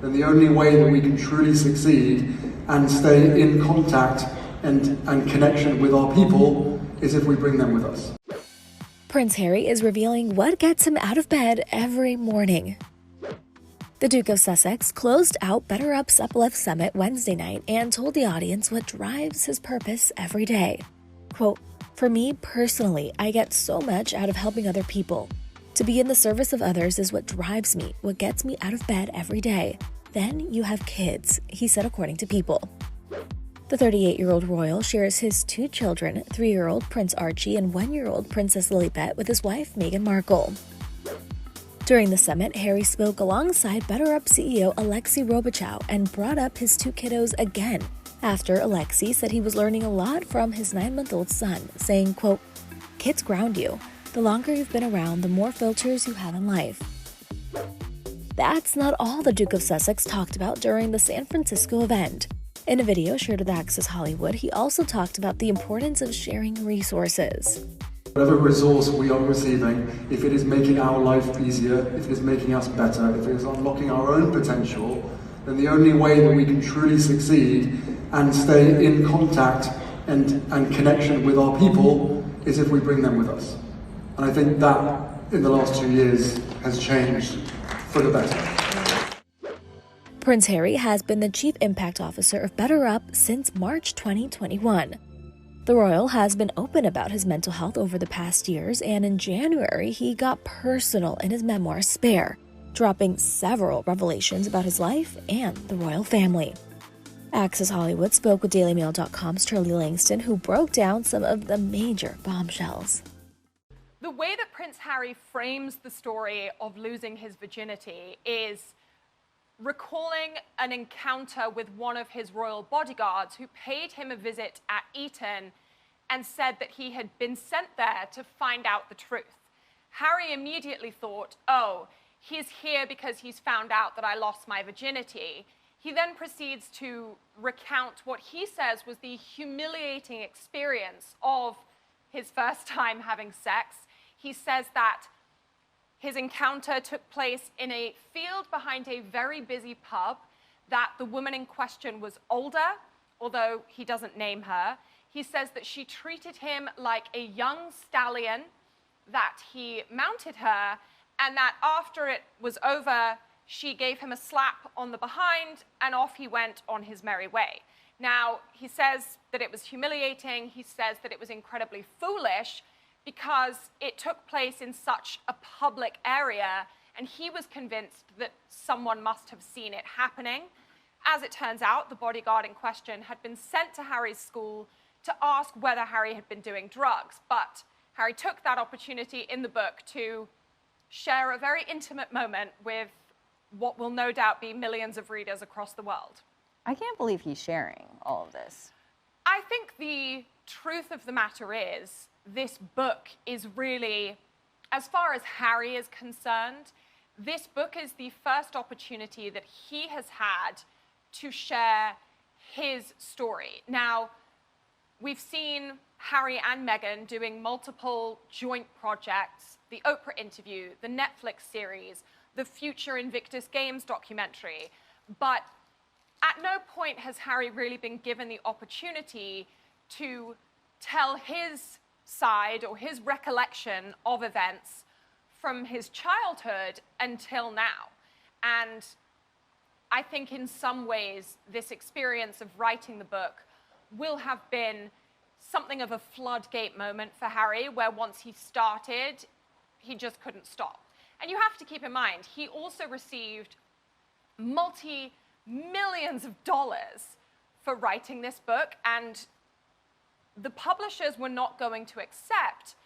then the only way that we can truly succeed and stay in contact and connection with our people is if we bring them with us. Prince Harry is revealing what gets him out of bed every morning. The Duke of Sussex closed out BetterUp's Uplift Summit Wednesday night and told the audience what drives his purpose every day. Quote, "For me personally, I get so much out of helping other people. To be in the service of others is what drives me, what gets me out of bed every day. Then you have kids," he said, according to People. The 38-year-old royal shares his two children, 3-year-old Prince Archie and 1-year-old Princess Lilibet, with his wife Meghan Markle. During the summit, Harry spoke alongside BetterUp CEO Alexei Robichaux and brought up his two kiddos again, after Alexei said he was learning a lot from his 9-month-old son, saying, quote, "Kids ground you. The longer you've been around, the more filters you have in life." That's not all the Duke of Sussex talked about during the San Francisco event. In a video shared with Access Hollywood, he also talked about the importance of sharing resources. Whatever resource we are receiving, if it is making our life easier, if it is making us better, if it is unlocking our own potential, then the only way that we can truly succeed and stay in contact and connection with our people is if we bring them with us. And I think that, in the last 2 years, has changed for the better. Prince Harry has been the Chief Impact Officer of BetterUp since March 2021. The royal has been open about his mental health over the past years, and in January, he got personal in his memoir, Spare, dropping several revelations about his life and the royal family. Access Hollywood spoke with DailyMail.com's Charlie Langston, who broke down some of the major bombshells. The way that Prince Harry frames the story of losing his virginity is recalling an encounter with one of his royal bodyguards who paid him a visit at Eton and said that he had been sent there to find out the truth. Harry immediately thought, oh, he's here because he's found out that I lost my virginity. He then proceeds to recount what he says was the humiliating experience of his first time having sex. He says that his encounter took place in a field behind a very busy pub, that the woman in question was older, although he doesn't name her. He says that she treated him like a young stallion, that he mounted her, and that after it was over, she gave him a slap on the behind, and off he went on his merry way. Now, he says that it was humiliating. He says that it was incredibly foolish, because it took place in such a public area, and he was convinced that someone must have seen it happening. As it turns out, the bodyguard in question had been sent to Harry's school to ask whether Harry had been doing drugs, but Harry took that opportunity in the book to share a very intimate moment with what will no doubt be millions of readers across the world. I can't believe he's sharing all of this. I think the truth of the matter is, this book is really, as far as Harry is concerned, this book is the first opportunity that he has had to share his story. Now, we've seen Harry and Meghan doing multiple joint projects, the Oprah interview, the Netflix series, the future Invictus Games documentary, but at no point has Harry really been given the opportunity to tell his side or his recollection of events from his childhood until now. And I think in some ways this experience of writing the book will have been something of a floodgate moment for Harry, where once he started, he just couldn't stop. And you have to keep in mind, he also received multi-millions of dollars for writing this book, and the publishers were not going to accept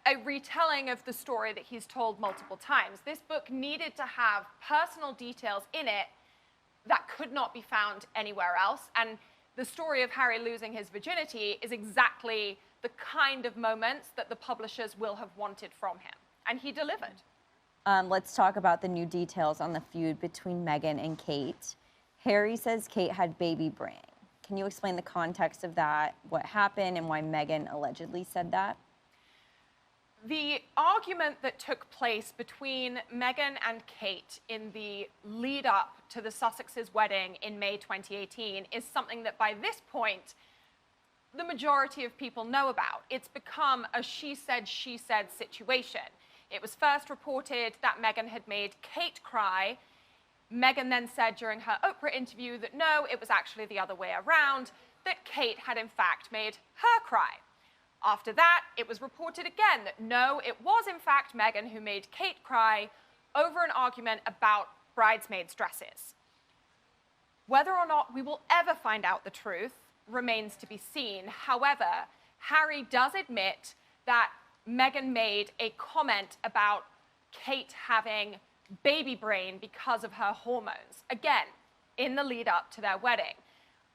a retelling of the story that he's told multiple times. This book needed to have personal details in it that could not be found anywhere else. And the story of Harry losing his virginity is exactly the kind of moments that the publishers will have wanted from him. And he delivered. Let's talk about the new details on the feud between Meghan and Kate. Harry says Kate had baby brain. Can you explain the context of that, what happened, and why Meghan allegedly said that? The argument that took place between Meghan and Kate in the lead up to the Sussexes' wedding in May 2018 is something that by this point, the majority of people know about. It's become a she said situation. It was first reported that Meghan had made Kate cry. Meghan then said during her Oprah interview that no, it was actually the other way around, that Kate had in fact made her cry. After that, it was reported again that no, it was in fact Meghan who made Kate cry over an argument about bridesmaids' dresses. Whether or not we will ever find out the truth remains to be seen. However, Harry does admit that Meghan made a comment about Kate having baby brain because of her hormones, again, in the lead up to their wedding.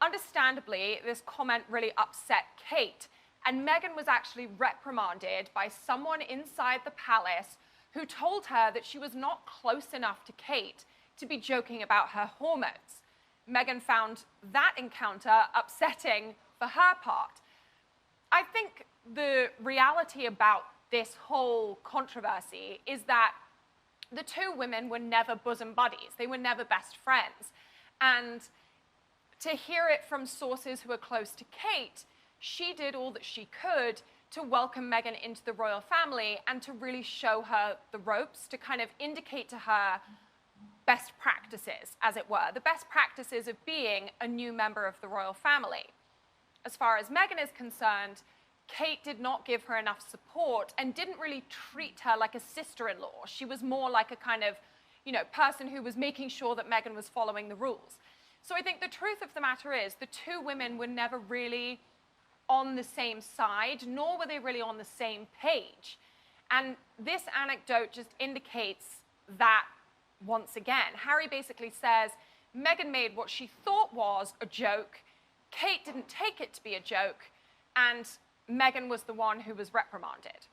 Understandably, this comment really upset Kate, and Meghan was actually reprimanded by someone inside the palace who told her that she was not close enough to Kate to be joking about her hormones. Meghan found that encounter upsetting for her part. I think the reality about this whole controversy is that the two women were never bosom buddies. They were never best friends. And to hear it from sources who are close to Kate, she did all that she could to welcome Meghan into the royal family and to really show her the ropes, to kind of indicate to her best practices, as it were, the best practices of being a new member of the royal family. As far as Meghan is concerned, Kate did not give her enough support and didn't really treat her like a sister-in-law. She was more like a kind of, person who was making sure that Meghan was following the rules. So I think the truth of the matter is the two women were never really on the same side, nor were they really on the same page. And this anecdote just indicates that once again. Harry basically says Meghan made what she thought was a joke, Kate didn't take it to be a joke, and Meghan was the one who was reprimanded.